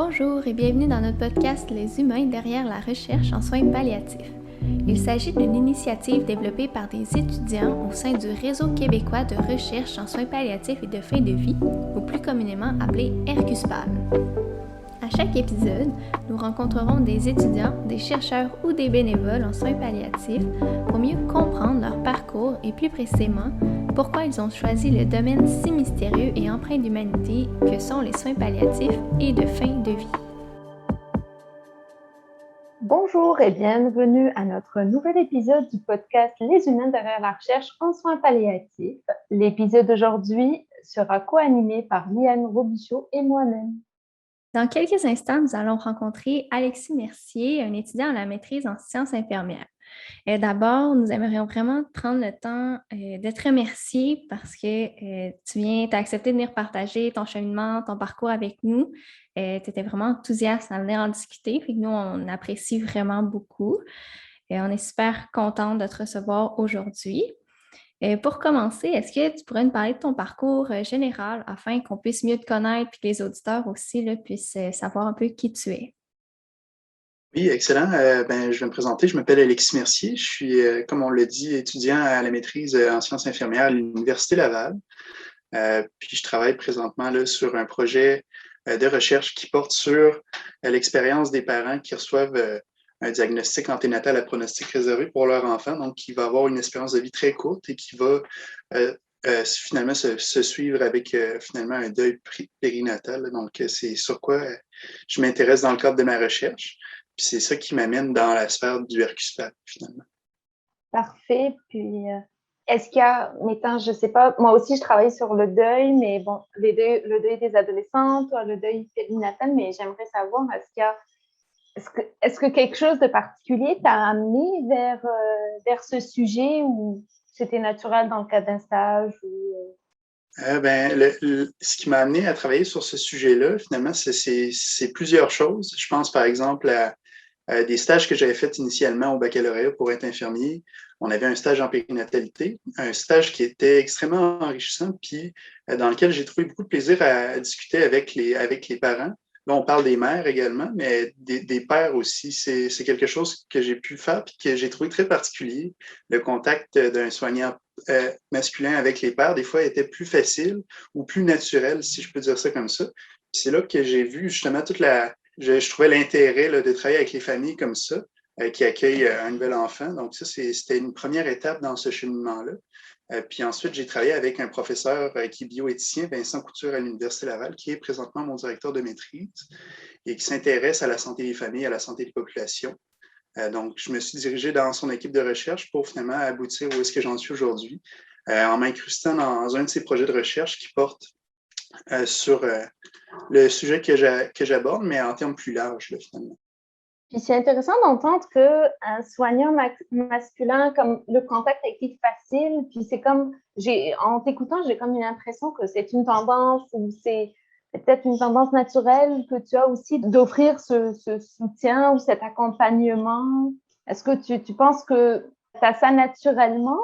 Bonjour et bienvenue dans notre podcast Les humains derrière la recherche en soins palliatifs. Il s'agit d'une initiative développée par des étudiants au sein du Réseau québécois de recherche en soins palliatifs et de fin de vie, ou plus communément appelé RQSPAL. À chaque épisode, nous rencontrerons des étudiants, des chercheurs ou des bénévoles en soins palliatifs pour mieux comprendre leur parcours et plus précisément pourquoi ils ont choisi le domaine si mystérieux et empreint d'humanité que sont les soins palliatifs et de fin de vie. Bonjour et bienvenue à notre nouvel épisode du podcast Les humains derrière la recherche en soins palliatifs. L'épisode d'aujourd'hui sera co-animé par Liane Robichaud et moi-même. Dans quelques instants, nous allons rencontrer Alexis Mercier, un étudiant à la maîtrise en sciences infirmières. D'abord, nous aimerions vraiment prendre le temps de te remercier parce que tu as accepté de venir partager ton cheminement, ton parcours avec nous. Tu étais vraiment enthousiaste à venir en discuter, puis nous, on apprécie vraiment beaucoup. On est super contents de te recevoir aujourd'hui. Pour commencer, est-ce que tu pourrais nous parler de ton parcours général afin qu'on puisse mieux te connaître et que les auditeurs aussi là, puissent savoir un peu qui tu es? Oui, excellent. Je vais me présenter. Je m'appelle Alexis Mercier. Je suis, comme on l'a dit, étudiant à la maîtrise en sciences infirmières à l'Université Laval. Puis je travaille présentement là, sur un projet de recherche qui porte sur l'expérience des parents qui reçoivent un diagnostic anténatal à pronostic réservé pour leur enfant, donc qui va avoir une espérance de vie très courte et qui va finalement se suivre avec finalement un deuil périnatal. Donc, c'est sur quoi je m'intéresse dans le cadre de ma recherche. Puis c'est ça qui m'amène dans la sphère du RQSPAL, finalement. Parfait. Puis, est-ce qu'il y a, mettons, je ne sais pas, moi aussi je travaille sur le deuil, mais bon, le deuil des adolescentes, le deuil périnatal, mais j'aimerais savoir, est-ce que quelque chose de particulier t'a amené vers ce sujet ou c'était naturel dans le cadre d'un stage ou... Ce qui m'a amené à travailler sur ce sujet-là, finalement, c'est plusieurs choses. Je pense, par exemple, à des stages que j'avais faits initialement au baccalauréat pour être infirmier. On avait un stage en périnatalité, un stage qui était extrêmement enrichissant, puis dans lequel j'ai trouvé beaucoup de plaisir à discuter avec les parents. Là, on parle des mères également, mais des pères aussi. C'est quelque chose que j'ai pu faire et que j'ai trouvé très particulier. Le contact d'un soignant masculin avec les pères, des fois, était plus facile ou plus naturel, si je peux dire ça comme ça. C'est là que j'ai vu justement je trouvais l'intérêt là, de travailler avec les familles comme ça, qui accueillent un nouvel enfant. Donc, ça, c'était une première étape dans ce cheminement-là. Puis ensuite, j'ai travaillé avec un professeur qui est bioéthicien, Vincent Couture, à l'Université Laval, qui est présentement mon directeur de maîtrise et qui s'intéresse à la santé des familles, à la santé des populations. Donc, je me suis dirigé dans son équipe de recherche pour finalement aboutir où est-ce que j'en suis aujourd'hui, en m'incrustant dans un de ses projets de recherche qui porte sur le sujet que j'aborde, mais en termes plus larges, là, finalement. Puis c'est intéressant d'entendre qu'un soignant masculin, comme le contact a été facile, puis c'est comme, en t'écoutant, j'ai comme une impression que c'est une tendance ou c'est peut-être une tendance naturelle que tu as aussi d'offrir ce soutien ou cet accompagnement. Est-ce que tu penses que tu as ça naturellement?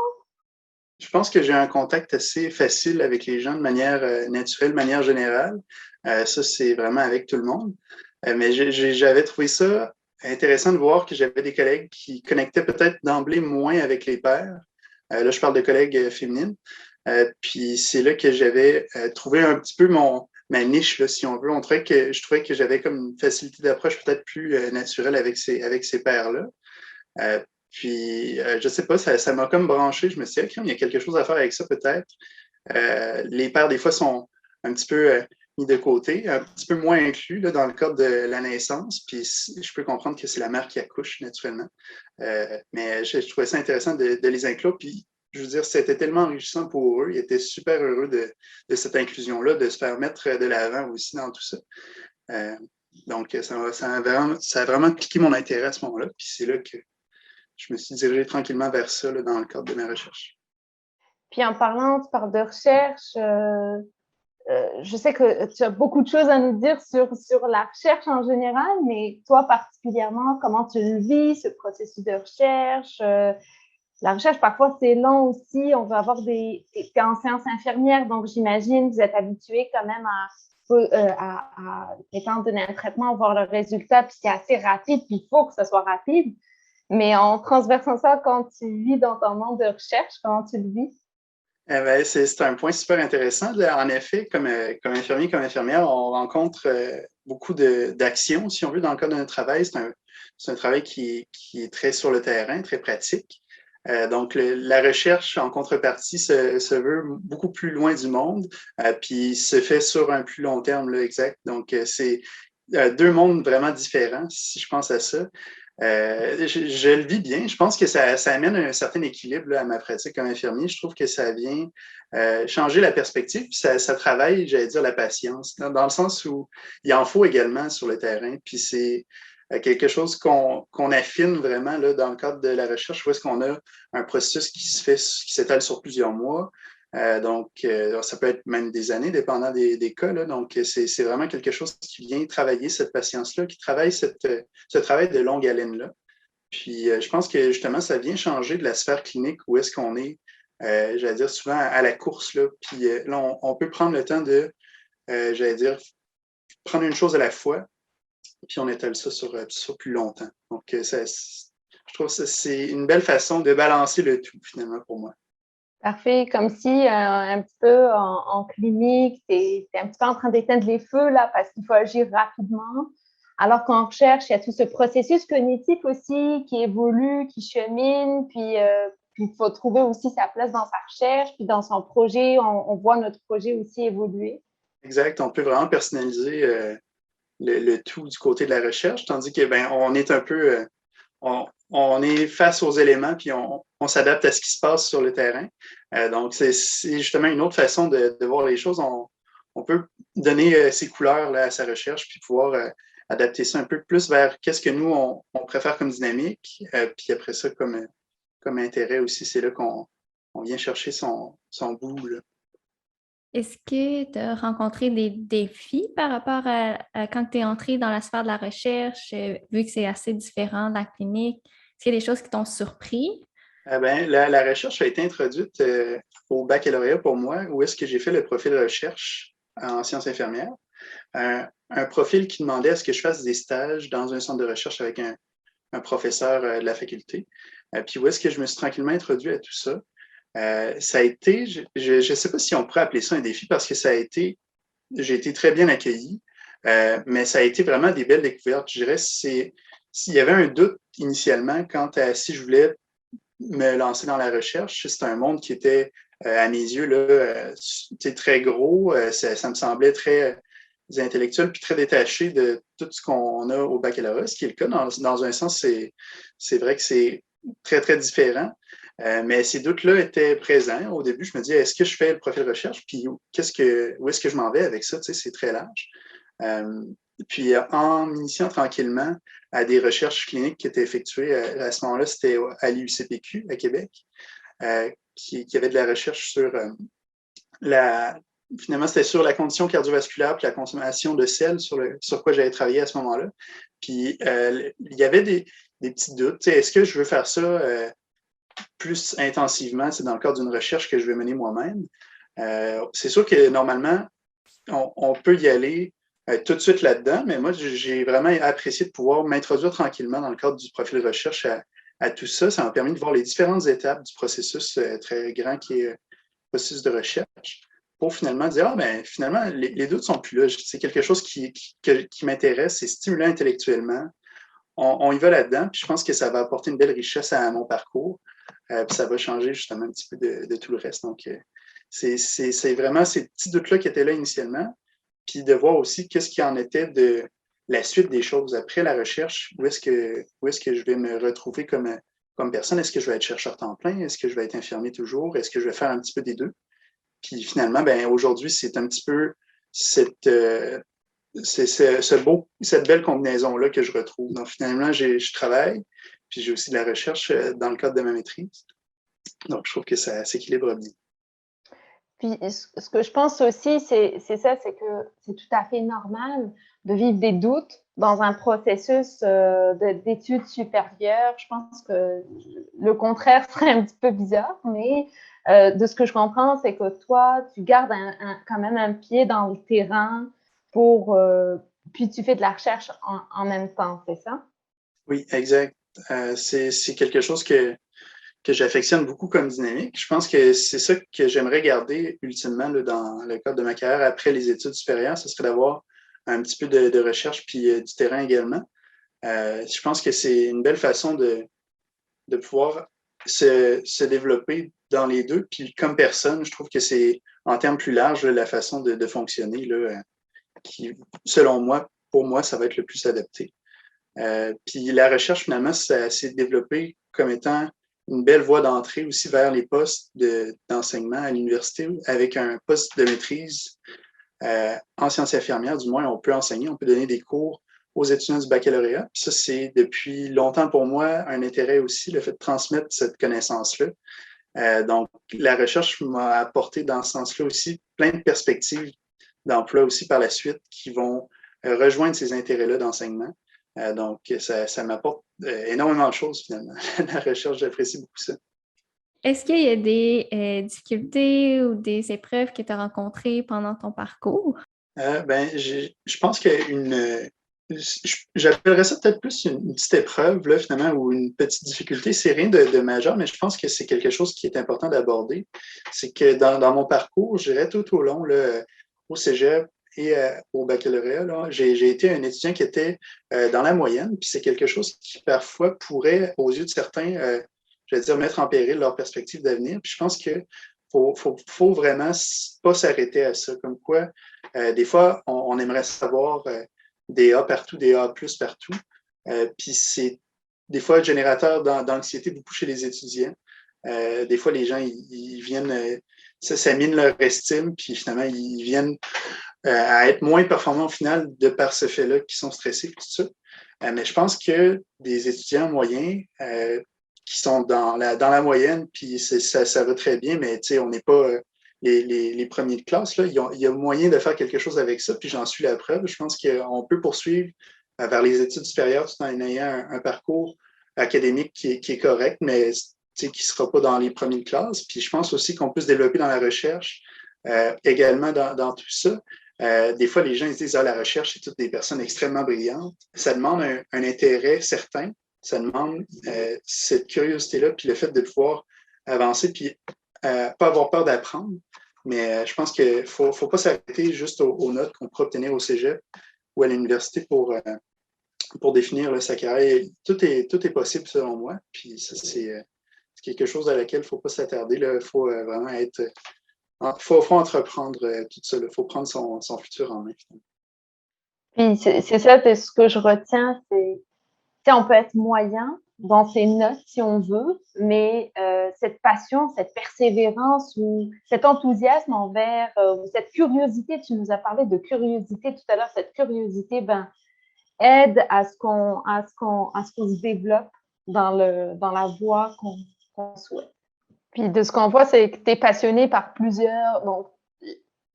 Je pense que j'ai un contact assez facile avec les gens de manière naturelle, de manière générale. Ça, c'est vraiment avec tout le monde. Mais j'avais trouvé ça intéressant de voir que j'avais des collègues qui connectaient peut-être d'emblée moins avec les pères. Là, je parle de collègues féminines. Puis c'est là que j'avais trouvé un petit peu ma niche, là, si on veut. Je trouvais que j'avais comme une facilité d'approche peut-être plus naturelle avec ces pères-là. Puis, je sais pas, ça m'a comme branché. Je me suis dit, il y a quelque chose à faire avec ça peut-être. Les pères, des fois, sont un petit peu mis de côté, un petit peu moins inclus là, dans le cadre de la naissance. Puis, je peux comprendre que c'est la mère qui accouche naturellement. Mais je trouvais ça intéressant de les inclure. Puis, je veux dire, c'était tellement enrichissant pour eux. Ils étaient super heureux de cette inclusion-là, de se faire mettre de l'avant aussi dans tout ça. Donc, ça a vraiment piqué mon intérêt à ce moment-là. Puis, c'est là que je me suis dirigé tranquillement vers ça là, dans le cadre de ma recherche. Puis en parlant, tu parles de recherche, je sais que tu as beaucoup de choses à nous dire sur la recherche en général, mais toi particulièrement, comment tu le vis, ce processus de recherche? La recherche, parfois, c'est long aussi. On va avoir t'es en sciences infirmières, donc j'imagine que vous êtes habitué quand même étant donné un traitement, voir le résultat, puis c'est assez rapide, puis il faut que ce soit rapide. Mais en transversant ça, quand tu vis dans ton monde de recherche, comment tu le vis? C'est un point super intéressant. Là. En effet, comme infirmier, comme infirmière, on rencontre beaucoup d'actions, si on veut, dans le cadre de notre travail. C'est un travail qui est très sur le terrain, très pratique. Donc, la recherche, en contrepartie, se veut beaucoup plus loin du monde, puis se fait sur un plus long terme, là, exact. Donc, c'est deux mondes vraiment différents, si je pense à ça. Je le vis bien. Je pense que ça amène un certain équilibre là, à ma pratique comme infirmier. Je trouve que ça vient changer la perspective, puis ça travaille, j'allais dire, la patience, dans le sens où il en faut également sur le terrain. Puis c'est quelque chose qu'on affine vraiment là, dans le cadre de la recherche, où est-ce qu'on a un processus qui s'étale sur plusieurs mois. Ça peut être même des années, dépendant des cas. Là. Donc, c'est vraiment quelque chose qui vient travailler cette patience-là, qui travaille ce travail de longue haleine-là. Puis, je pense que justement, ça vient changer de la sphère clinique où est-ce qu'on est, j'allais dire souvent, à la course. Là. Puis là, on peut prendre le temps de, j'allais dire, prendre une chose à la fois, puis on étale ça sur plus longtemps. Donc, je trouve que c'est une belle façon de balancer le tout, finalement, pour moi. Parfait, comme si un petit peu en clinique, tu es un petit peu en train d'éteindre les feux là, parce qu'il faut agir rapidement. Alors qu'en recherche, il y a tout ce processus cognitif aussi qui évolue, qui chemine, puis il faut trouver aussi sa place dans sa recherche, puis dans son projet, on voit notre projet aussi évoluer. Exact, on peut vraiment personnaliser le tout du côté de la recherche, tandis que on est un peu on est face aux éléments, puis on s'adapte à ce qui se passe sur le terrain. Donc, c'est justement une autre façon de voir les choses. On peut donner ses couleurs là, à sa recherche, puis pouvoir adapter ça un peu plus vers qu'est-ce que nous, on préfère comme dynamique, puis après ça, comme intérêt aussi, c'est là qu'on vient chercher son bout. Là. Est-ce que tu as rencontré des défis par rapport à quand tu es entré dans la sphère de la recherche, vu que c'est assez différent de la clinique? Est-ce qu'il y a des choses qui t'ont surpris? La recherche a été introduite au baccalauréat pour moi, où est-ce que j'ai fait le profil recherche en sciences infirmières. Un profil qui demandait à ce que je fasse des stages dans un centre de recherche avec un professeur de la faculté. Puis où est-ce que je me suis tranquillement introduit à tout ça? Ça a été, je ne sais pas si on pourrait appeler ça un défi parce que j'ai été très bien accueilli, mais ça a été vraiment des belles découvertes. Je dirais, s'il y avait un doute initialement quant à si je voulais me lancer dans la recherche, c'était un monde qui était, à mes yeux, là, très gros. Ça me semblait très intellectuel puis très détaché de tout ce qu'on a au baccalauréat, ce qui est le cas. Dans un sens, c'est vrai que c'est très, très différent. Mais ces doutes-là étaient présents. Au début, je me disais, est-ce que je fais le profil recherche? Puis où est-ce que je m'en vais avec ça? Tu sais, c'est très large. Puis en m'initiant tranquillement à des recherches cliniques qui étaient effectuées, à ce moment-là, c'était à l'UCPQ à Québec, qui avait de la recherche sur finalement, c'était sur la condition cardiovasculaire puis la consommation de sel, sur quoi j'avais travaillé à ce moment-là. Puis il y avait des petits doutes. Est-ce que je veux faire ça plus intensivement, c'est dans le cadre d'une recherche que je vais mener moi-même. C'est sûr que normalement, on peut y aller tout de suite là-dedans, mais moi, j'ai vraiment apprécié de pouvoir m'introduire tranquillement dans le cadre du profil de recherche à tout ça. Ça m'a permis de voir les différentes étapes du processus très grand qui est le processus de recherche pour finalement dire, finalement, les doutes sont plus là. C'est quelque chose qui m'intéresse, c'est stimulant intellectuellement. On y va là-dedans, puis je pense que ça va apporter une belle richesse à mon parcours. Puis ça va changer justement un petit peu de tout le reste. Donc, c'est vraiment ces petits doutes-là qui étaient là initialement, puis de voir aussi qu'est-ce qu'il en était de la suite des choses après la recherche, où est-ce que je vais me retrouver comme personne. Est-ce que je vais être chercheur temps plein? Est-ce que je vais être infirmier toujours? Est-ce que je vais faire un petit peu des deux? Puis finalement, aujourd'hui, c'est un petit peu cette belle combinaison-là que je retrouve. Donc finalement, je travaille, puis j'ai aussi de la recherche dans le cadre de ma maîtrise. Donc, je trouve que ça s'équilibre bien. Puis, ce que je pense aussi, c'est que c'est tout à fait normal de vivre des doutes dans un processus d'études supérieures. Je pense que le contraire serait un petit peu bizarre, mais de ce que je comprends, c'est que toi, tu gardes quand même un pied dans le terrain. puis tu fais de la recherche en même temps, c'est ça? Oui, exact. C'est quelque chose que j'affectionne beaucoup comme dynamique. Je pense que c'est ça que j'aimerais garder ultimement là, dans le cadre de ma carrière après les études supérieures, ce serait d'avoir un petit peu de recherche puis du terrain également. Je pense que c'est une belle façon de pouvoir se développer dans les deux. Puis comme personne, je trouve que c'est en termes plus larges la façon de fonctionner là, qui, selon moi, pour moi, ça va être le plus adapté. Puis la recherche, finalement, ça s'est développé comme étant une belle voie d'entrée aussi vers les postes d'enseignement à l'université avec un poste de maîtrise en sciences infirmières. Du moins, on peut enseigner, on peut donner des cours aux étudiants du baccalauréat. Puis ça, c'est depuis longtemps pour moi un intérêt aussi, le fait de transmettre cette connaissance-là. Donc, la recherche m'a apporté dans ce sens-là aussi plein de perspectives d'emploi aussi par la suite qui vont rejoindre ces intérêts-là d'enseignement. Donc, ça m'apporte énormément de choses finalement. La recherche, j'apprécie beaucoup ça. Est-ce qu'il y a des difficultés ou des épreuves que tu as rencontrées pendant ton parcours? Je pense j'appellerais ça peut-être plus une petite épreuve, là, finalement, ou une petite difficulté. C'est rien de majeur, mais je pense que c'est quelque chose qui est important d'aborder. C'est que dans mon parcours, je dirais tout au long, là, au cégep et au baccalauréat, j'ai été un étudiant qui était dans la moyenne, puis c'est quelque chose qui parfois pourrait, aux yeux de certains, je vais dire, mettre en péril leur perspective d'avenir. Puis je pense que faut vraiment pas s'arrêter à ça. Comme quoi, des fois, on aimerait savoir des A partout, des A plus partout. Puis c'est des fois générateur d'anxiété beaucoup chez les étudiants. Des fois, les gens, ils viennent, ça mine leur estime, puis finalement, ils viennent à être moins performants au final de par ce fait-là, qui sont stressés, tout ça. Mais je pense que des étudiants moyens qui sont dans la moyenne, puis ça va très bien, mais on n'est pas les premiers de classe. Là. Il y a moyen de faire quelque chose avec ça, puis j'en suis la preuve. Je pense qu'on peut poursuivre vers les études supérieures tout en ayant un parcours académique qui est correct, mais qui ne sera pas dans les premiers de classe. Puis je pense aussi qu'on peut se développer dans la recherche également dans tout ça. Des fois, les gens ils disent la recherche, c'est toutes des personnes extrêmement brillantes. Ça demande un intérêt certain. Ça demande cette curiosité-là, puis le fait de pouvoir avancer, puis pas avoir peur d'apprendre. Mais je pense qu'il ne faut pas s'arrêter juste aux notes qu'on peut obtenir au cégep ou à l'université pour définir là, sa carrière. Tout est possible selon moi. Puis ça, c'est quelque chose à laquelle il ne faut pas s'attarder. Il faut vraiment être. Faut entreprendre tout ça. Il faut prendre son futur en main. Puis c'est ça, c'est ce que je retiens, c'est on peut être moyen dans ses notes si on veut, mais cette passion, cette persévérance ou cet enthousiasme envers, cette curiosité, tu nous as parlé de curiosité tout à l'heure, cette curiosité aide à ce qu'on se développe dans la voie qu'on souhaite. Puis de ce qu'on voit, c'est que tu es passionné par plusieurs. Bon,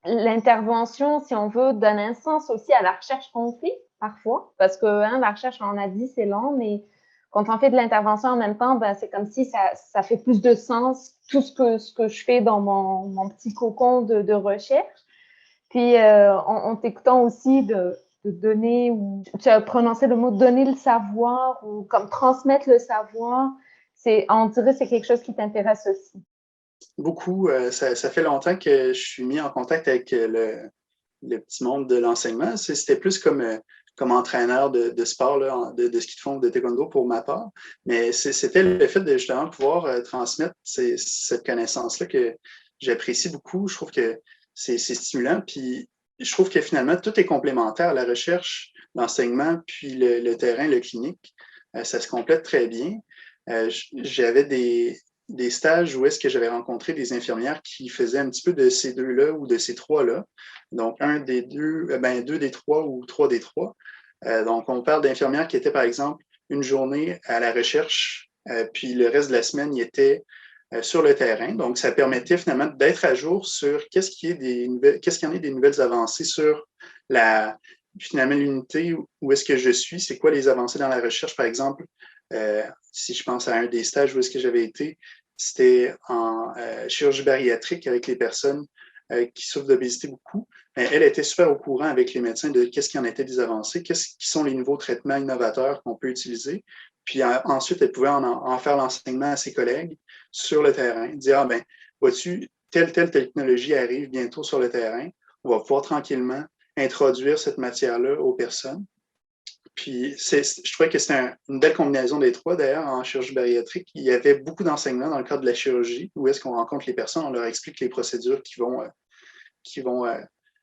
l'intervention, si on veut, donne un sens aussi à la recherche qu'on fait parfois, parce que la recherche, on a dit, c'est long, mais quand on fait de l'intervention en même temps, c'est comme si ça fait plus de sens, tout ce que je fais dans mon petit cocon de recherche. Puis, en t'écoutant aussi de donner, ou tu as prononcé le mot donner le savoir, ou comme transmettre le savoir, on dirait que c'est quelque chose qui t'intéresse aussi. Beaucoup. Ça fait longtemps que je suis mis en contact avec le petit monde de l'enseignement. C'était plus comme entraîneur de sport, là, de ski de fond, de taekwondo pour ma part. Mais c'était le fait de justement pouvoir transmettre cette connaissance-là que j'apprécie beaucoup. Je trouve que c'est stimulant. Puis je trouve que finalement, tout est complémentaire. La recherche, l'enseignement, puis le terrain, le clinique, ça se complète très bien. J'avais des stages où est-ce que j'avais rencontré des infirmières qui faisaient un petit peu de ces deux-là ou de ces trois-là. Donc, un des deux, deux des trois ou trois des trois. Donc, on parle d'infirmières qui étaient, par exemple, une journée à la recherche, puis le reste de la semaine, ils étaient sur le terrain. Donc, ça permettait finalement d'être à jour sur qu'est-ce qu'il y en a des nouvelles avancées sur finalement l'unité où est-ce que je suis, c'est quoi les avancées dans la recherche, par exemple. Si je pense à un des stages où est-ce que j'avais été, c'était en chirurgie bariatrique avec les personnes qui souffre d'obésité beaucoup, elle était super au courant avec les médecins de qu'est-ce qui en était des avancées, qu'est-ce qui sont les nouveaux traitements innovateurs qu'on peut utiliser. Puis ensuite, elle pouvait en faire l'enseignement à ses collègues sur le terrain, dire, vois-tu, telle technologie arrive bientôt sur le terrain, on va pouvoir tranquillement introduire cette matière-là aux personnes. Puis je trouvais que c'était une belle combinaison des trois. D'ailleurs, en chirurgie bariatrique, il y avait beaucoup d'enseignements dans le cadre de la chirurgie, où est-ce qu'on rencontre les personnes, on leur explique les procédures qui vont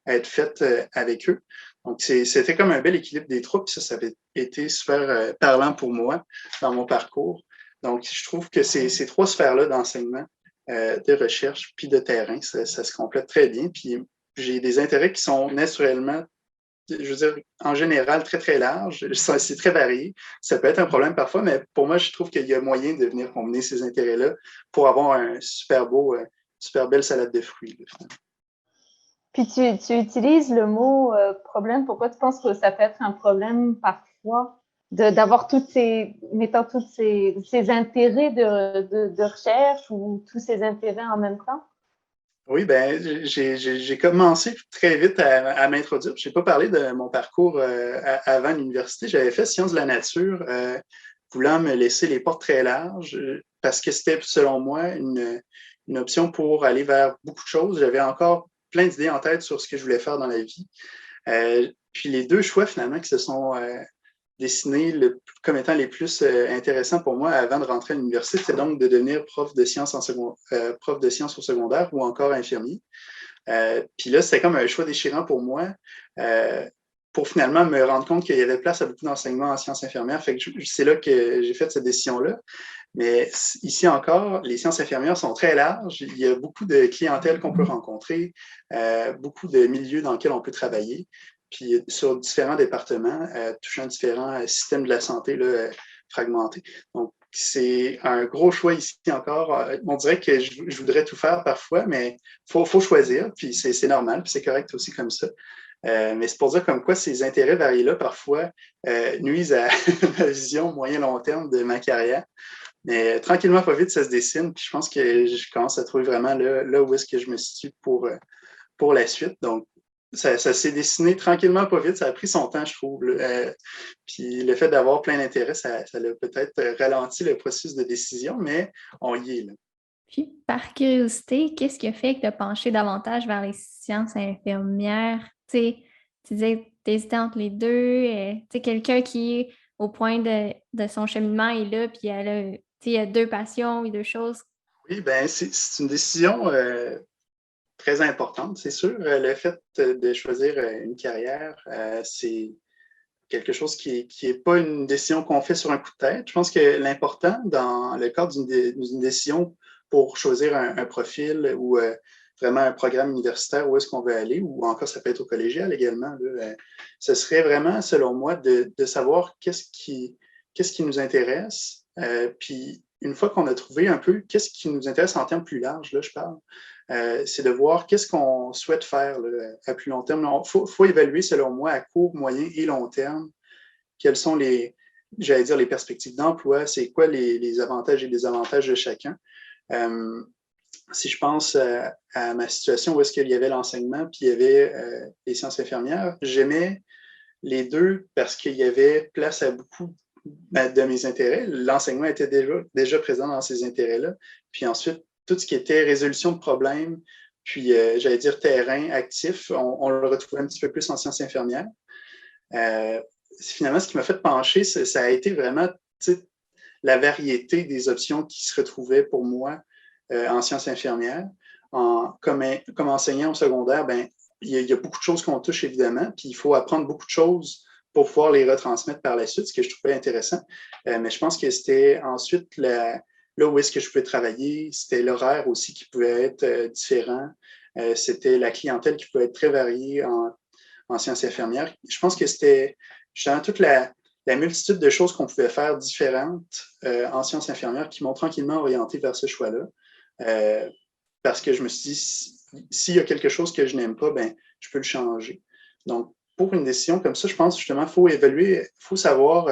être faites avec eux. Donc, c'était comme un bel équilibre des trois, puis ça avait été super parlant pour moi dans mon parcours. Donc, je trouve que ces trois sphères-là d'enseignement, de recherche puis de terrain, ça se complète très bien. Puis j'ai des intérêts qui sont naturellement, je veux dire, en général, très, très larges. C'est très varié. Ça peut être un problème parfois, mais pour moi, je trouve qu'il y a moyen de venir combiner ces intérêts-là pour avoir un super belle salade de fruits. Là, puis tu utilises le mot problème. Pourquoi tu penses que ça peut être un problème parfois d'avoir tous ces intérêts de recherche ou tous ces intérêts en même temps? Oui, j'ai commencé très vite à m'introduire. Je n'ai pas parlé de mon parcours avant l'université. J'avais fait sciences de la nature, voulant me laisser les portes très larges parce que c'était, selon moi, une option pour aller vers beaucoup de choses. J'avais encore plein d'idées en tête sur ce que je voulais faire dans la vie. Puis les deux choix, finalement, qui se sont dessinés comme étant les plus intéressants pour moi avant de rentrer à l'université, c'est donc de devenir prof de sciences au secondaire ou encore infirmier. Puis là, c'était comme un choix déchirant pour moi pour finalement me rendre compte qu'il y avait place à beaucoup d'enseignements en sciences infirmières. Fait que c'est là que j'ai fait cette décision-là. Mais ici encore, les sciences infirmières sont très larges. Il y a beaucoup de clientèle qu'on peut rencontrer, beaucoup de milieux dans lesquels on peut travailler, puis sur différents départements, touchant différents systèmes de la santé là, fragmentés. Donc, c'est un gros choix ici encore. On dirait que je voudrais tout faire parfois, mais il faut choisir, puis c'est normal, puis c'est correct aussi comme ça. Mais c'est pour dire comme quoi ces intérêts variés-là, parfois, nuisent à ma vision moyen-long terme de ma carrière. Mais tranquillement, pas vite, ça se dessine. Puis je pense que je commence à trouver vraiment là où est-ce que je me situe pour la suite. Donc, ça s'est dessiné tranquillement, pas vite. Ça a pris son temps, je trouve. Puis le fait d'avoir plein d'intérêts, ça a peut-être ralenti le processus de décision, mais on y est là. Puis, par curiosité, qu'est-ce qui a fait que tu as penché davantage vers les sciences infirmières? Tu disais que tu hésitais entre les deux. Tu sais, quelqu'un qui, au point de son cheminement, est là, puis il y a deux passions et deux choses. Oui, c'est une décision très importante, c'est sûr. Le fait de choisir une carrière, c'est quelque chose qui est pas une décision qu'on fait sur un coup de tête. Je pense que l'important dans le cadre d'une décision pour choisir un profil ou vraiment un programme universitaire, où est-ce qu'on veut aller, ou encore ça peut être au collégial également, là, ce serait vraiment, selon moi, de savoir qu'est-ce qui nous intéresse. Puis une fois qu'on a trouvé un peu qu'est-ce qui nous intéresse en termes plus larges, là, je parle, c'est de voir qu'est-ce qu'on souhaite faire là, à plus long terme. Il faut évaluer, selon moi, à court, moyen et long terme, quelles sont les perspectives d'emploi, c'est quoi les avantages et désavantages de chacun. Si je pense à ma situation où est-ce qu'il y avait l'enseignement puis il y avait les sciences infirmières, j'aimais les deux parce qu'il y avait place à beaucoup de mes intérêts. L'enseignement était déjà présent dans ces intérêts-là. Puis ensuite, tout ce qui était résolution de problèmes, puis j'allais dire terrain actif, on le retrouvait un petit peu plus en sciences infirmières. Finalement, ce qui m'a fait pencher, ça a été vraiment la variété des options qui se retrouvaient pour moi en sciences infirmières. Comme enseignant au secondaire, il y a beaucoup de choses qu'on touche évidemment, puis il faut apprendre beaucoup de choses pour pouvoir les retransmettre par la suite, ce que je trouvais intéressant. Mais je pense que c'était ensuite là où est-ce que je pouvais travailler, c'était l'horaire aussi qui pouvait être différent, c'était la clientèle qui pouvait être très variée en sciences infirmières. Je pense que c'était justement toute la multitude de choses qu'on pouvait faire différentes en sciences infirmières qui m'ont tranquillement orienté vers ce choix-là. Parce que je me suis dit, s'il y a quelque chose que je n'aime pas, je peux le changer. Donc, pour une décision comme ça, je pense justement qu'il faut évaluer, il faut savoir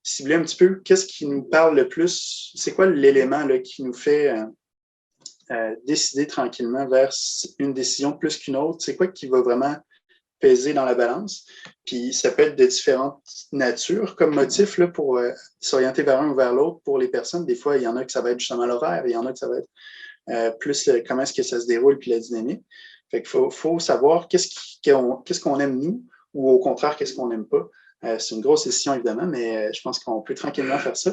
cibler un petit peu qu'est-ce qui nous parle le plus, c'est quoi l'élément là, qui nous fait décider tranquillement vers une décision plus qu'une autre. C'est quoi qui va vraiment peser dans la balance? Puis ça peut être de différentes natures comme motif là, pour s'orienter vers un ou vers l'autre pour les personnes. Des fois, il y en a que ça va être justement l'horaire, il y en a que ça va être plus comment est-ce que ça se déroule puis la dynamique. Fait qu'il faut savoir qu'est-ce qu'on aime nous ou au contraire, qu'est-ce qu'on n'aime pas. C'est une grosse décision, évidemment, mais je pense qu'on peut tranquillement faire ça.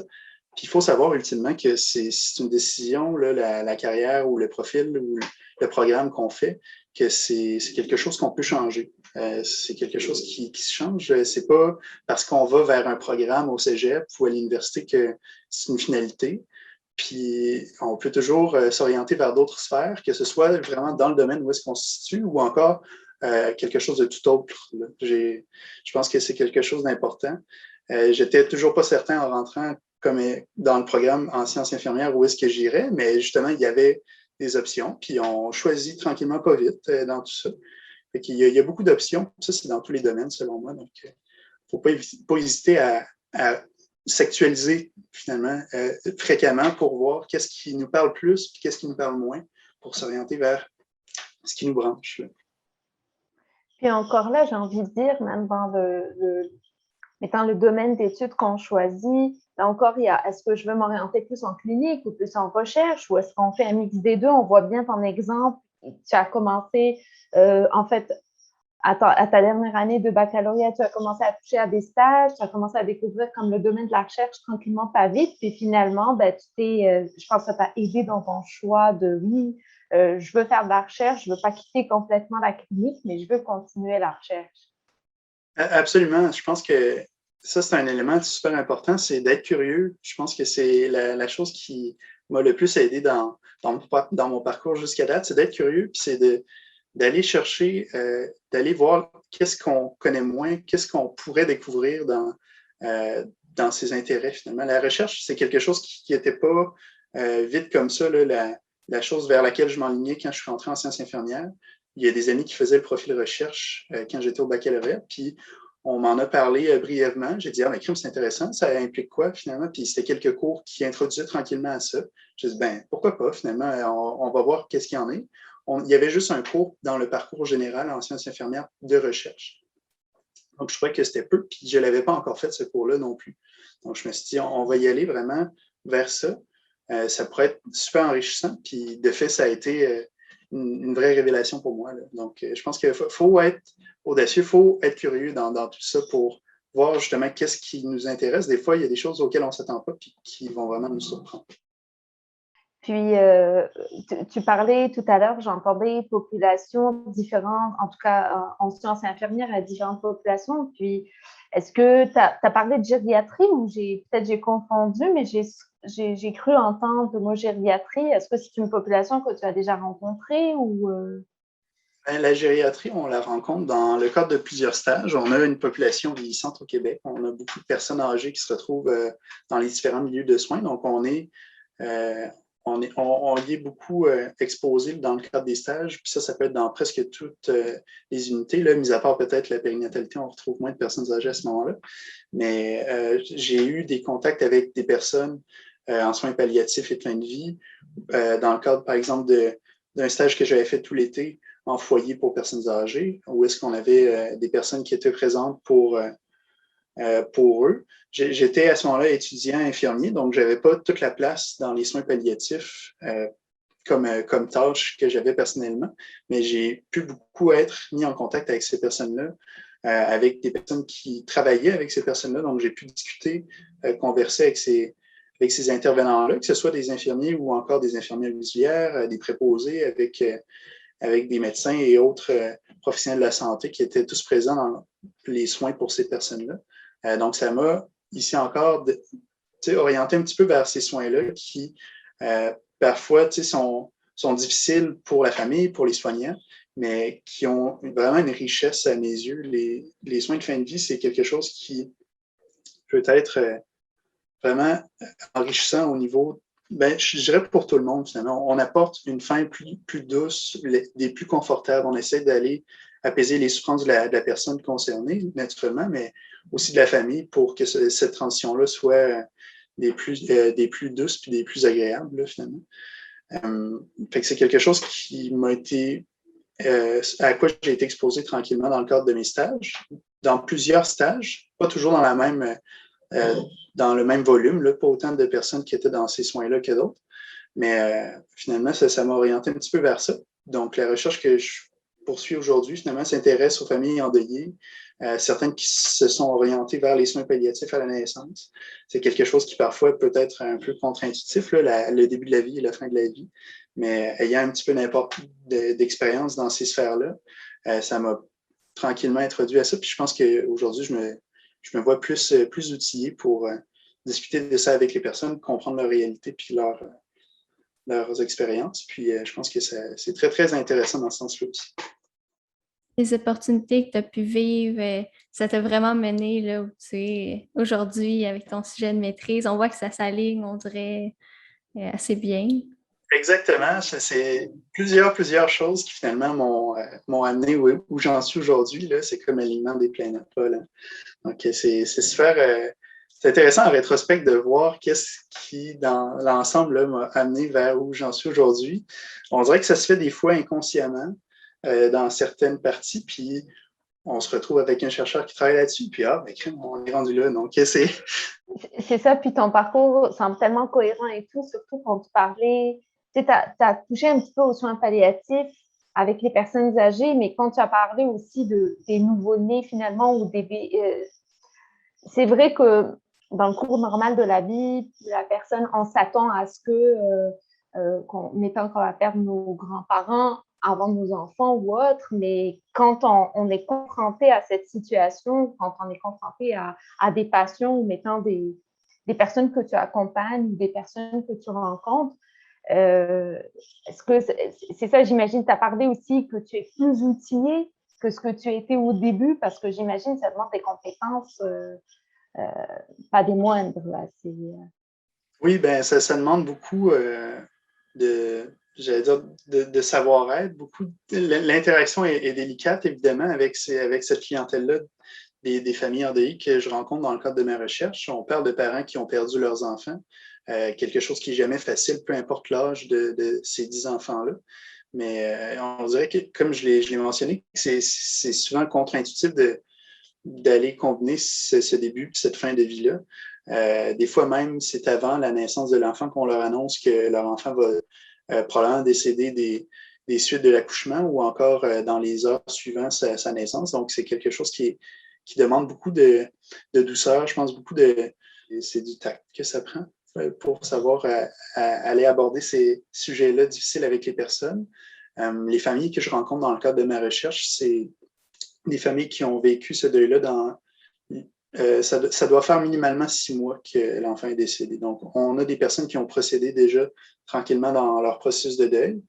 Puis il faut savoir ultimement que c'est une décision, là, la carrière ou le profil ou le programme qu'on fait, que c'est quelque chose qu'on peut changer. C'est quelque chose qui se change. C'est pas parce qu'on va vers un programme au cégep ou à l'université que c'est une finalité. Puis on peut toujours s'orienter vers d'autres sphères, que ce soit vraiment dans le domaine où est-ce qu'on se situe ou encore quelque chose de tout autre. Je pense que c'est quelque chose d'important. J'étais toujours pas certain en rentrant comme dans le programme en sciences infirmières où est-ce que j'irais, mais justement, il y avait des options, puis on choisit tranquillement pas vite dans tout ça. Fait qu'il y a beaucoup d'options, ça c'est dans tous les domaines selon moi, donc il ne faut pas hésiter à s'actualiser finalement fréquemment pour voir qu'est-ce qui nous parle plus puis qu'est-ce qui nous parle moins pour s'orienter vers ce qui nous branche. Là. Puis encore là, j'ai envie de dire, même dans le domaine d'études qu'on choisit, là encore, il y a est-ce que je veux m'orienter plus en clinique ou plus en recherche ou est-ce qu'on fait un mix des deux? On voit bien ton exemple. Tu as commencé, en fait, à ta dernière année de baccalauréat, tu as commencé à toucher à des stages, tu as commencé à découvrir comme le domaine de la recherche tranquillement, pas vite. Puis finalement, je pense que ça t'a aidé dans ton choix de oui, je veux faire de la recherche, je ne veux pas quitter complètement la clinique, mais je veux continuer la recherche. Absolument. Je pense que ça, c'est un élément super important, c'est d'être curieux. Je pense que c'est la chose qui m'a le plus aidé dans mon parcours jusqu'à date, c'est d'être curieux, puis c'est d'aller chercher, d'aller voir qu'est-ce qu'on connaît moins, qu'est-ce qu'on pourrait découvrir dans ses intérêts, finalement. La recherche, c'est quelque chose qui n'était pas vite comme ça, là, la chose vers laquelle je m'enlignais quand je suis rentré en sciences infirmières. Il y a des amis qui faisaient le profil recherche quand j'étais au baccalauréat, puis on m'en a parlé brièvement. J'ai dit, ah, mais crime, c'est intéressant, ça implique quoi, finalement? Puis c'était quelques cours qui introduisaient tranquillement à ça. J'ai dit, ben, pourquoi pas, finalement, on va voir qu'est-ce qu'il y en est. Il y avait juste un cours dans le parcours général en sciences infirmières de recherche. Donc, je trouvais que c'était peu, puis je ne l'avais pas encore fait, ce cours-là non plus. Donc, je me suis dit, on va y aller vraiment vers ça. Ça pourrait être super enrichissant, puis de fait, ça a été une vraie révélation pour moi. Là. Donc, je pense qu'il faut être audacieux, il faut être curieux dans tout ça pour voir justement qu'est-ce qui nous intéresse. Des fois, il y a des choses auxquelles on ne s'attend pas, puis qui vont vraiment nous surprendre. Puis, tu parlais tout à l'heure, j'entendais populations différentes, en tout cas en sciences infirmières, à différentes populations. Puis, est-ce que tu as parlé de gériatrie ou peut-être j'ai confondu, mais j'ai cru entendre le mot gériatrie. Est-ce que c'est une population que tu as déjà rencontrée ou La gériatrie, on la rencontre dans le cadre de plusieurs stages. On a une population vieillissante au Québec. On a beaucoup de personnes âgées qui se retrouvent dans les différents milieux de soins. Donc, on y est beaucoup exposé dans le cadre des stages. Puis ça peut être dans presque toutes les unités. Là, mis à part peut-être la périnatalité, on retrouve moins de personnes âgées à ce moment-là. Mais j'ai eu des contacts avec des personnes en soins palliatifs et de fin de vie, dans le cadre, par exemple, d'un stage que j'avais fait tout l'été en foyer pour personnes âgées, où est-ce qu'on avait des personnes qui étaient présentes pour eux. J'étais à ce moment-là étudiant infirmier, donc je n'avais pas toute la place dans les soins palliatifs comme tâche que j'avais personnellement, mais j'ai pu beaucoup être mis en contact avec ces personnes-là, avec des personnes qui travaillaient avec ces personnes-là, donc j'ai pu discuter, converser avec ces intervenants-là, que ce soit des infirmiers ou encore des infirmières auxiliaires, des préposés, avec des médecins et autres professionnels de la santé qui étaient tous présents dans les soins pour ces personnes-là. Donc, ça m'a, ici encore, orienté un petit peu vers ces soins-là qui, parfois, sont difficiles pour la famille, pour les soignants, mais qui ont vraiment une richesse à mes yeux. Les soins de fin de vie, c'est quelque chose qui peut être vraiment enrichissant au niveau je dirais pour tout le monde, finalement. On apporte une fin plus douce, des plus confortables. On essaie d'aller apaiser les souffrances de la personne concernée, naturellement, mais aussi de la famille pour que cette transition-là soit des plus douces puis des plus agréables, là, finalement. Fait que c'est quelque chose qui m'a été à quoi j'ai été exposé tranquillement dans le cadre de mes stages, dans plusieurs stages, pas toujours dans le même volume, là, pas autant de personnes qui étaient dans ces soins-là que d'autres, mais finalement, ça m'a orienté un petit peu vers ça. Donc, la recherche que je poursuis aujourd'hui, finalement, s'intéresse aux familles endeuillées, certaines qui se sont orientées vers les soins palliatifs à la naissance. C'est quelque chose qui parfois peut être un peu contre-intuitif, là, le début de la vie et la fin de la vie, mais ayant un petit peu d'expérience dans ces sphères-là, ça m'a tranquillement introduit à ça. Puis je pense qu'aujourd'hui, je me vois plus outillé pour discuter de ça avec les personnes, comprendre leur réalité puis leurs expériences. Puis je pense que c'est très, très intéressant dans ce sens-là aussi. Les opportunités que tu as pu vivre, ça t'a vraiment mené là où tu es aujourd'hui avec ton sujet de maîtrise. On voit que ça s'aligne, on dirait, assez bien. Exactement. C'est plusieurs choses qui finalement m'ont amené où j'en suis aujourd'hui. Là. C'est comme l'alignement des planètes. Là. Donc, c'est super. C'est intéressant en rétrospect de voir qu'est-ce qui, dans l'ensemble, là, m'a amené vers où j'en suis aujourd'hui. On dirait que ça se fait des fois inconsciemment dans certaines parties, puis on se retrouve avec un chercheur qui travaille là-dessus, puis on est rendu là. Donc, C'est ça, puis ton parcours semble tellement cohérent et tout, surtout quand tu parlais, tu as touché un petit peu aux soins palliatifs avec les personnes âgées, mais quand tu as parlé aussi des nouveau-nés finalement, ou c'est vrai que dans le cours normal de la vie, la personne, on s'attend à ce mettons qu'on va perdre nos grands-parents avant nos enfants ou autres, mais quand on est confronté à cette situation, quand on est confronté à des patients ou mettant des personnes que tu accompagnes ou des personnes que tu rencontres, est-ce que c'est ça, j'imagine, tu as parlé aussi que tu es plus outillé que ce que tu étais au début, parce que j'imagine que ça demande des compétences pas des moindres. Là. Oui, ben ça demande beaucoup j'allais dire, de savoir-être. L'interaction est délicate, évidemment, avec cette clientèle-là, des familles endeuillées que je rencontre dans le cadre de mes recherches. On parle de parents qui ont perdu leurs enfants, quelque chose qui n'est jamais facile, peu importe l'âge de ces 10 enfants-là. Mais on dirait que, comme je l'ai mentionné, c'est souvent contre-intuitif d'aller combiner ce début et cette fin de vie-là. Des fois même, c'est avant la naissance de l'enfant qu'on leur annonce que leur enfant va probablement décéder des suites de l'accouchement ou encore dans les heures suivant sa naissance. Donc, c'est quelque chose qui demande beaucoup de douceur. Je pense c'est du tact que ça prend pour savoir aller aborder ces sujets-là difficiles avec les personnes. Les familles que je rencontre dans le cadre de ma recherche, c'est des familles qui ont vécu ce deuil-là ça doit faire minimalement 6 mois que l'enfant est décédé. Donc, on a des personnes qui ont procédé déjà tranquillement dans leur processus de deuil.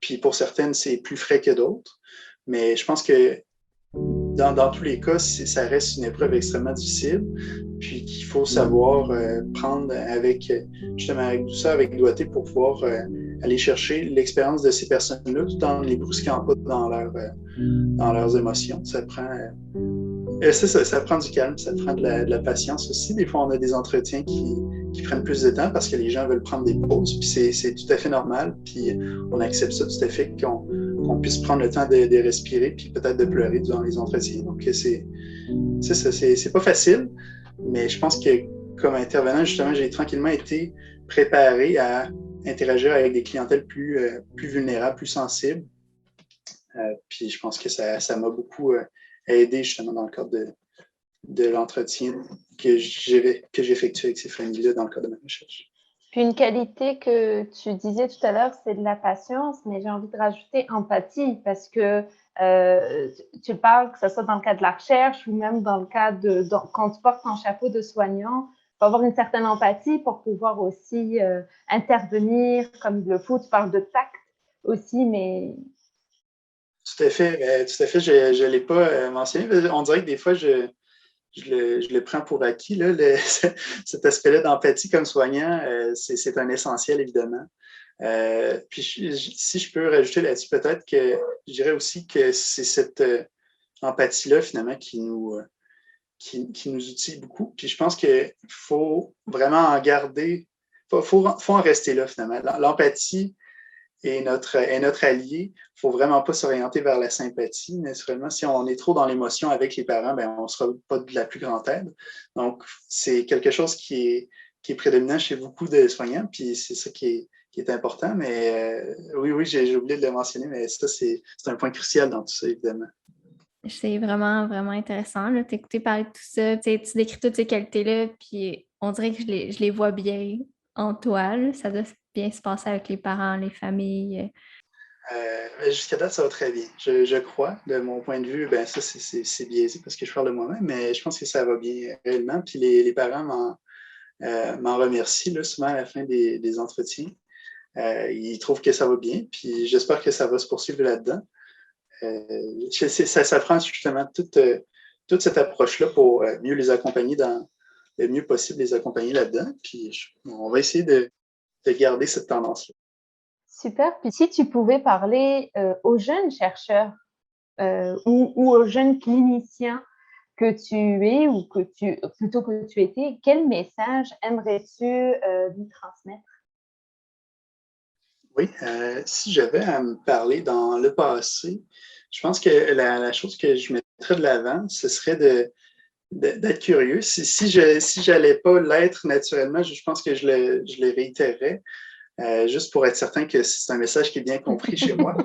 Puis pour certaines, c'est plus frais que d'autres. Mais je pense que dans tous les cas, ça reste une épreuve extrêmement difficile. Puis qu'il faut savoir prendre avec douceur, avec doigté pour pouvoir aller chercher l'expérience de ces personnes-là tout en ne les brusquant pas dans leurs émotions. Ça prend ça prend du calme, ça prend de la patience aussi. Des fois, on a des entretiens qui prennent plus de temps parce que les gens veulent prendre des pauses, puis c'est tout à fait normal, puis on accepte ça tout à fait qu'on puisse prendre le temps de respirer, puis peut-être de pleurer durant les entretiens. Donc, c'est pas facile, mais je pense que comme intervenant, justement, j'ai tranquillement été préparé à interagir avec des clientèles plus vulnérables, plus sensibles. Puis je pense que ça m'a beaucoup aidé justement dans le cadre de l'entretien que j'effectue avec ces familles-là dans le cadre de ma recherche. Puis une qualité que tu disais tout à l'heure, c'est de la patience, mais j'ai envie de rajouter empathie, parce que tu parles, que ce soit dans le cas de la recherche ou même dans le cas quand tu portes ton chapeau de soignant, il faut avoir une certaine empathie pour pouvoir aussi intervenir comme il le faut. Tu parles de tact aussi, mais... Tout à fait. Tout à fait. Je ne l'ai pas mentionné. On dirait que des fois, je le prends pour acquis. Là, cet aspect-là d'empathie comme soignant, c'est un essentiel, évidemment. Puis si je peux rajouter là-dessus, peut-être que je dirais aussi que c'est cette empathie-là, finalement, qui nous outille beaucoup. Puis je pense qu'il faut vraiment en garder faut en rester là, finalement. L'empathie est notre allié. Il ne faut vraiment pas s'orienter vers la sympathie. Naturellement, si on est trop dans l'émotion avec les parents, ben, on ne sera pas de la plus grande aide. Donc, c'est quelque chose qui est prédominant chez beaucoup de soignants, puis c'est ça qui est important. Mais oui, j'ai oublié de le mentionner, mais ça, c'est un point crucial dans tout ça, évidemment. C'est vraiment, vraiment intéressant de t'écouter parler de tout ça. Tu décris toutes ces qualités-là, puis on dirait que je les vois bien en toi. Là. Ça doit bien se passer avec les parents, les familles. Jusqu'à date, ça va très bien. Je crois, de mon point de vue, ben ça, c'est biaisé parce que je parle de moi-même, mais je pense que ça va bien réellement. Puis les parents m'en remercient là, souvent à la fin des entretiens. Ils trouvent que ça va bien, puis j'espère que ça va se poursuivre là-dedans. Ça prend justement toute cette approche-là pour mieux les accompagner le mieux possible, les accompagner là-dedans. Puis on va essayer de garder cette tendance-là. Super. Puis si tu pouvais parler aux jeunes chercheurs ou aux jeunes cliniciens que tu es ou plutôt que tu étais, quel message aimerais-tu lui transmettre? Oui, si j'avais à me parler dans le passé, je pense que la chose que je mettrais de l'avant, ce serait d'être curieux. Si je n'allais pas l'être naturellement, je pense que je le réitérerais, juste pour être certain que c'est un message qui est bien compris chez moi.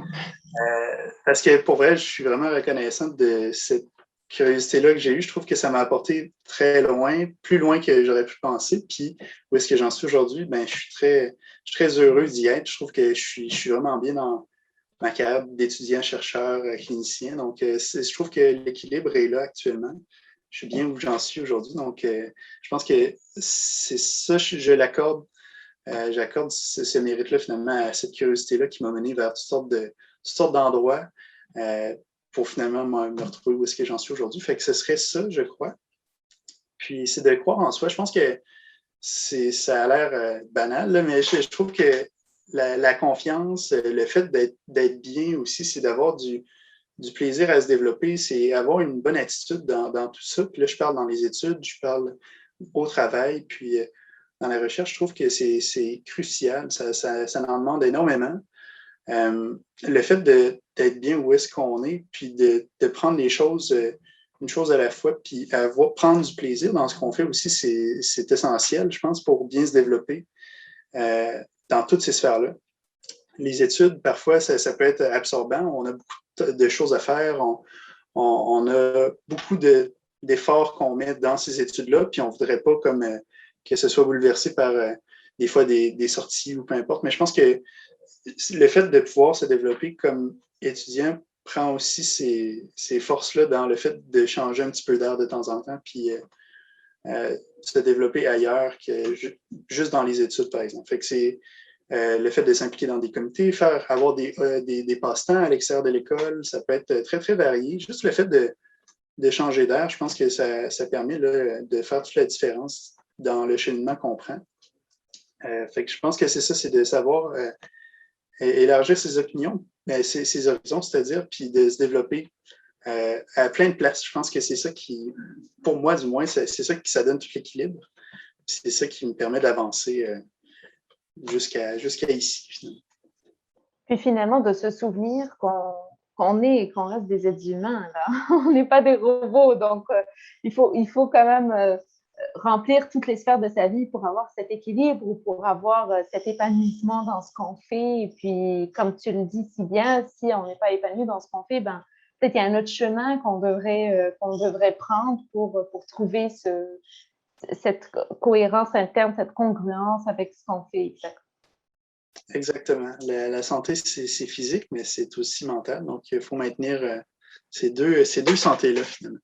Parce que pour vrai, je suis vraiment reconnaissant de cette curiosité-là que j'ai eue. Je trouve que ça m'a apporté très loin, plus loin que j'aurais pu penser. Puis où est-ce que j'en suis aujourd'hui? Ben, je suis très heureux d'y être. Je trouve que je suis vraiment bien dans ma carrière d'étudiant, chercheur, clinicien. Donc, je trouve que l'équilibre est là actuellement. Je suis bien où j'en suis aujourd'hui. Donc, je pense que c'est ça, je l'accorde. J'accorde ce mérite-là finalement à cette curiosité-là qui m'a mené vers toutes sortes d'endroits pour finalement me retrouver où est-ce que j'en suis aujourd'hui. Fait que ce serait ça, je crois. Puis c'est de croire en soi. Je pense que ça a l'air banal, là, mais je trouve que la confiance, le fait d'être bien aussi, c'est d'avoir du plaisir à se développer, c'est avoir une bonne attitude dans tout ça. Puis là, je parle dans les études, je parle au travail, puis dans la recherche, je trouve que c'est crucial. Ça en demande énormément. Le fait d'être bien où est-ce qu'on est, puis de prendre les choses une chose à la fois, puis prendre du plaisir dans ce qu'on fait aussi, c'est essentiel, je pense, pour bien se développer dans toutes ces sphères-là. Les études, parfois, ça peut être absorbant. On a beaucoup de choses à faire. On a beaucoup d'efforts qu'on met dans ces études-là, puis on ne voudrait pas que ce soit bouleversé par des fois des sorties ou peu importe. Mais je pense que le fait de pouvoir se développer comme étudiant prend aussi ces forces-là dans le fait de changer un petit peu d'air de temps en temps, puis se développer ailleurs que juste dans les études, par exemple. Fait que c'est le fait de s'impliquer dans des comités, avoir des passe-temps à l'extérieur de l'école, ça peut être très, très varié. Juste le fait de changer d'air, je pense que ça permet là, de faire toute la différence dans le cheminement qu'on prend. Fait que je pense que c'est ça, c'est de savoir élargir ses opinions, ses horizons, c'est-à-dire, puis de se développer à plein de places. Je pense que c'est ça qui, pour moi du moins, c'est ça qui ça donne tout l'équilibre. C'est ça qui me permet d'avancer jusqu'à ici, finalement. Puis finalement, de se souvenir qu'on est et qu'on reste des êtres humains, là. On n'est pas des robots, donc il faut quand même remplir toutes les sphères de sa vie pour avoir cet équilibre ou pour avoir cet épanouissement dans ce qu'on fait. Et puis, comme tu le dis si bien, si on n'est pas épanoui dans ce qu'on fait, ben, peut-être qu'il y a un autre chemin qu'on devrait prendre pour trouver cette cohérence interne, cette congruence avec ce qu'on fait. Exactement. La santé, c'est physique, mais c'est aussi mental. Donc, il faut maintenir ces deux santés-là, finalement.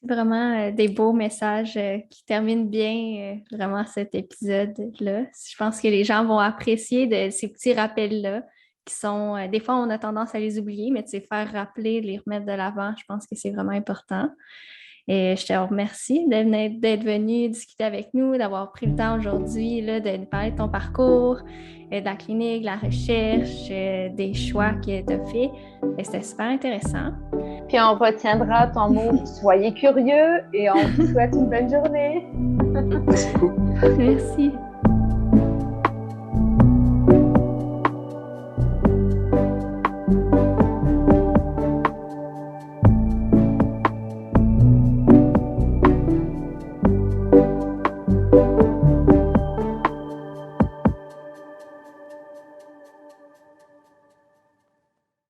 C'est vraiment des beaux messages qui terminent bien vraiment cet épisode-là. Je pense que les gens vont apprécier ces petits rappels-là qui sont, des fois, on a tendance à les oublier, mais de se faire rappeler, de les remettre de l'avant, je pense que c'est vraiment important. Et je te remercie d'être venu discuter avec nous, d'avoir pris le temps aujourd'hui là, de nous parler de ton parcours, de la clinique, de la recherche, des choix que tu as faits. C'était super intéressant. Puis on retiendra ton mot « Soyez curieux » et on vous souhaite une bonne journée. Merci beaucoup. Merci.